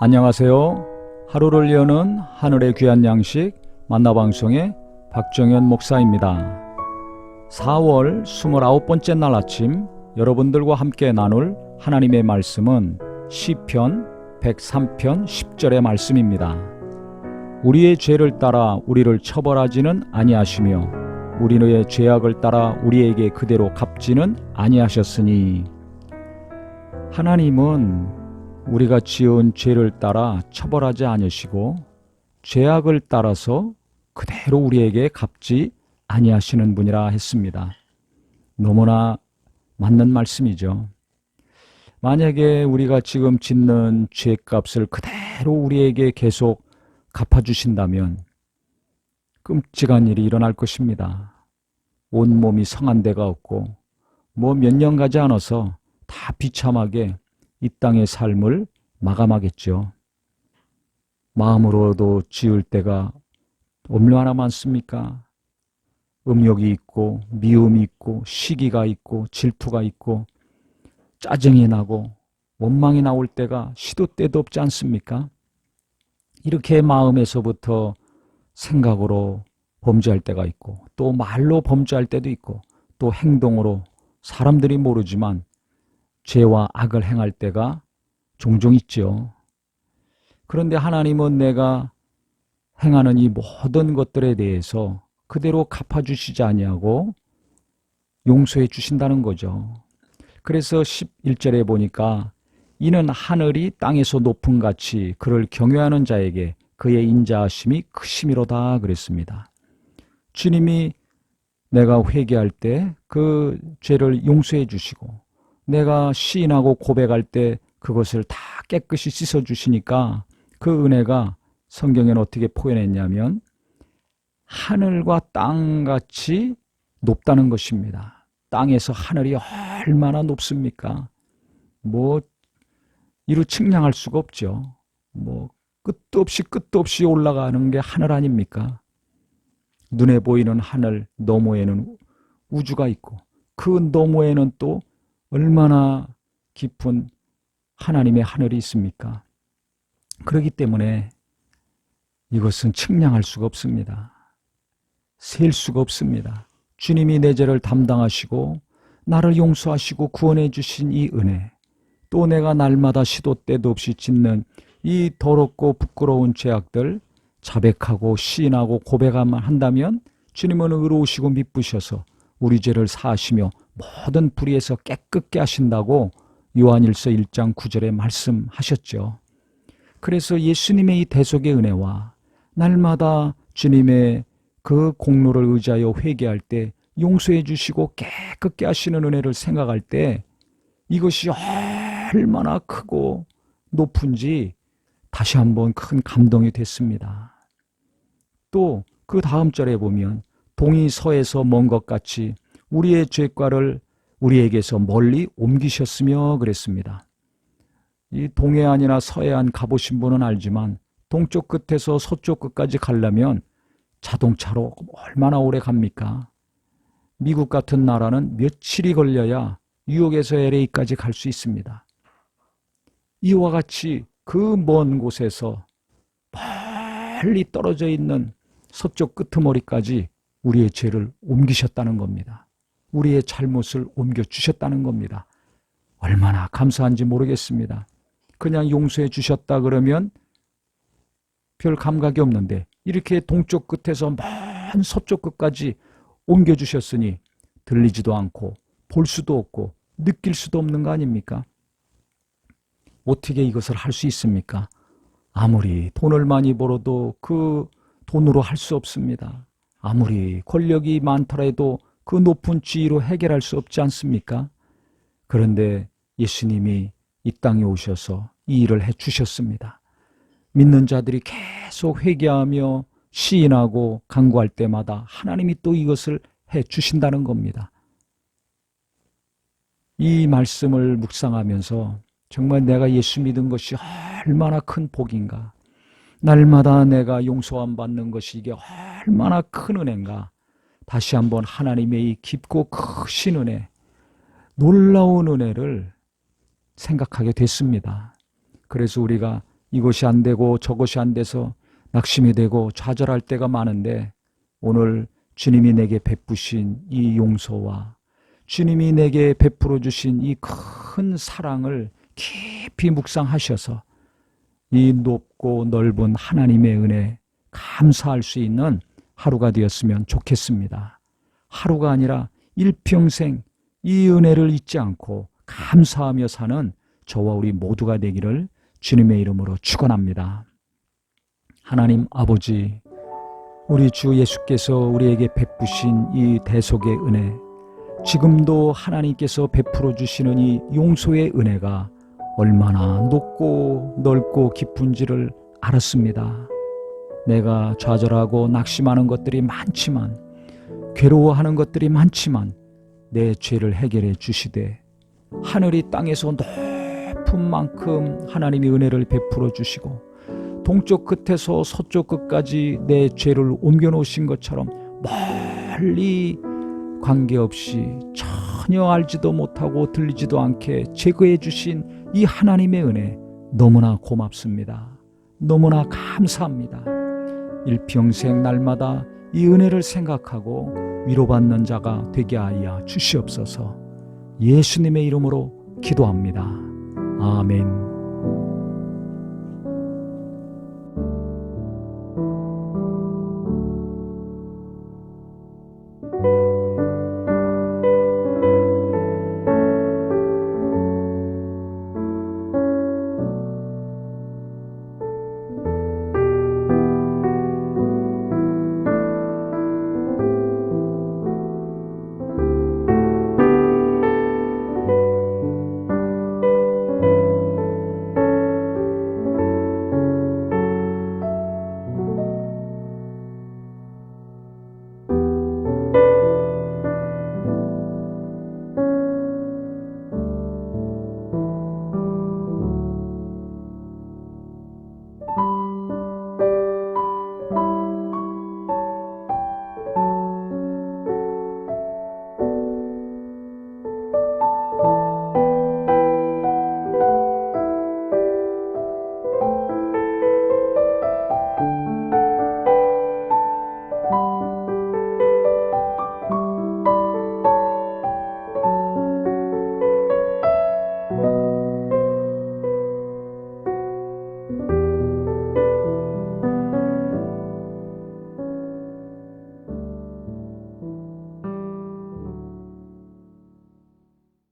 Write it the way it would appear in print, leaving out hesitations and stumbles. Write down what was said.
안녕하세요. 하루를 여는 하늘의 귀한 양식 만나방송의 박정현 목사입니다. 4월 29번째 날 아침 여러분들과 함께 나눌 하나님의 말씀은 시편 103편 10절의 말씀입니다. 우리의 죄를 따라 우리를 처벌하지는 아니하시며 우리의 죄악을 따라 우리에게 그대로 갚지는 아니하셨으니. 하나님은 우리가 지은 죄를 따라 처벌하지 않으시고 죄악을 따라서 그대로 우리에게 갚지 아니하시는 분이라 했습니다. 너무나 맞는 말씀이죠. 만약에 우리가 지금 짓는 죄값을 그대로 우리에게 계속 갚아주신다면 끔찍한 일이 일어날 것입니다. 온몸이 성한 데가 없고 몇 년 가지 않아서 다 비참하게 이 땅의 삶을 마감하겠죠. 마음으로도 지을 때가 얼마나 많습니까? 음욕이 있고 미움이 있고 시기가 있고 질투가 있고 짜증이 나고 원망이 나올 때가 시도 때도 없지 않습니까? 이렇게 마음에서부터 생각으로 범죄할 때가 있고 또 말로 범죄할 때도 있고 또 행동으로 사람들이 모르지만 죄와 악을 행할 때가 종종 있죠. 그런데 하나님은 내가 행하는 이 모든 것들에 대해서 그대로 갚아주시지 아니하고 용서해 주신다는 거죠. 그래서 11절에 보니까 이는 하늘이 땅에서 높음 같이 그를 경외하는 자에게 그의 인자하심이 크심이로다 그랬습니다. 주님이 내가 회개할 때 그 죄를 용서해 주시고 내가 시인하고 고백할 때 그것을 다 깨끗이 씻어주시니까 그 은혜가 성경에는 어떻게 표현했냐면 하늘과 땅같이 높다는 것입니다. 땅에서 하늘이 얼마나 높습니까? 이루 측량할 수가 없죠. 끝도 없이 올라가는 게 하늘 아닙니까? 눈에 보이는 하늘 너머에는 우주가 있고 그 너머에는 또 얼마나 깊은 하나님의 하늘이 있습니까? 그렇기 때문에 이것은 측량할 수가 없습니다. 셀 수가 없습니다. 주님이 내 죄를 담당하시고 나를 용서하시고 구원해 주신 이 은혜, 또 내가 날마다 시도 때도 없이 짓는 이 더럽고 부끄러운 죄악들 자백하고 시인하고 고백만 한다면 주님은 의로우시고 미쁘셔서 우리 죄를 사하시며 모든 불의에서 깨끗게 하신다고 요한일서 1장 9절에 말씀하셨죠. 그래서 예수님의 이 대속의 은혜와 날마다 주님의 그 공로를 의지하여 회개할 때 용서해 주시고 깨끗게 하시는 은혜를 생각할 때 이것이 얼마나 크고 높은지 다시 한번 큰 감동이 됐습니다. 또 그 다음 절에 보면 동이 서에서 먼 것 같이 우리의 죄과를 우리에게서 멀리 옮기셨으며 그랬습니다. 이 동해안이나 서해안 가보신 분은 알지만 동쪽 끝에서 서쪽 끝까지 가려면 자동차로 얼마나 오래 갑니까? 미국 같은 나라는 며칠이 걸려야 뉴욕에서 LA까지 갈 수 있습니다. 이와 같이 그 먼 곳에서 멀리 떨어져 있는 서쪽 끄트머리까지 우리의 죄를 옮기셨다는 겁니다. 우리의 잘못을 옮겨주셨다는 겁니다. 얼마나 감사한지 모르겠습니다. 그냥 용서해 주셨다 그러면 별 감각이 없는데 이렇게 동쪽 끝에서 먼 서쪽 끝까지 옮겨주셨으니 들리지도 않고 볼 수도 없고 느낄 수도 없는 거 아닙니까? 어떻게 이것을 할 수 있습니까? 아무리 돈을 많이 벌어도 그 돈으로 할 수 없습니다. 아무리 권력이 많더라도 그 높은 지위로 해결할 수 없지 않습니까? 그런데 예수님이 이 땅에 오셔서 이 일을 해주셨습니다. 믿는 자들이 계속 회개하며 시인하고 간구할 때마다 하나님이 또 이것을 해주신다는 겁니다. 이 말씀을 묵상하면서 정말 내가 예수 믿은 것이 얼마나 큰 복인가, 날마다 내가 용서함 받는 것이 이게 얼마나 큰 은혜인가, 다시 한번 하나님의 이 깊고 크신 은혜, 놀라운 은혜를 생각하게 됐습니다. 그래서 우리가 이것이 안 되고 저것이 안 돼서 낙심이 되고 좌절할 때가 많은데, 오늘 주님이 내게 베푸신 이 용서와 주님이 내게 베풀어 주신 이 큰 사랑을 깊이 묵상하셔서 이 높고 넓은 하나님의 은혜 감사할 수 있는 하루가 되었으면 좋겠습니다. 하루가 아니라 일평생 이 은혜를 잊지 않고 감사하며 사는 저와 우리 모두가 되기를 주님의 이름으로 축원합니다. 하나님 아버지, 우리 주 예수께서 우리에게 베푸신 이 대속의 은혜, 지금도 하나님께서 베풀어 주시는 이 용서의 은혜가 얼마나 높고 넓고 깊은지를 알았습니다. 내가 좌절하고 낙심하는 것들이 많지만, 괴로워하는 것들이 많지만 내 죄를 해결해 주시되, 하늘이 땅에서 높은 만큼 하나님이 은혜를 베풀어 주시고, 동쪽 끝에서 서쪽 끝까지 내 죄를 옮겨 놓으신 것처럼 멀리 관계없이 전혀 알지도 못하고 들리지도 않게 제거해 주신 이 하나님의 은혜 너무나 고맙습니다. 너무나 감사합니다. 일평생 날마다 이 은혜를 생각하고 위로받는 자가 되게 하여 주시옵소서. 예수님의 이름으로 기도합니다. 아멘.